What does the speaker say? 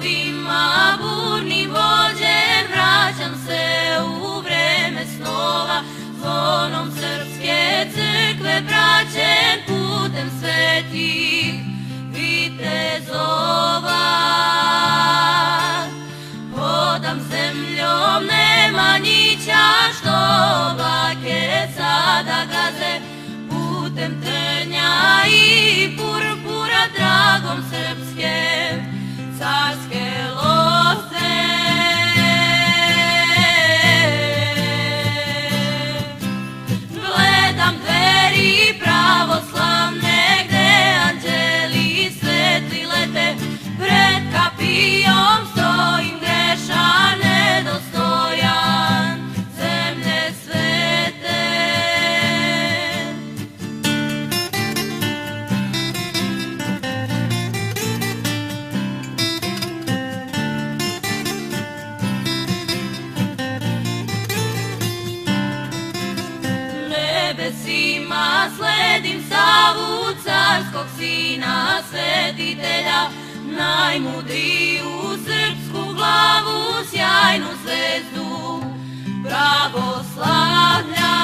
vjekovima burnim vođen, vraćam se u vreme snova, zvonom srpske crkve praćen, putem svetih vitezova. Hodam zemljom Nemanjića, što oblake sada gaze, putem trnja i purpura, dragom srpske carske lose. Gledam dveri pravoslavne, gde anđeli svetli lete, pred kapijom stojim grešan, nedostojan zemlje svete. Nebesima sledim Savu, carskog sina, svetitelja, najmudriju srpsku glavu, sjajnu zvezdu pravoslavlja.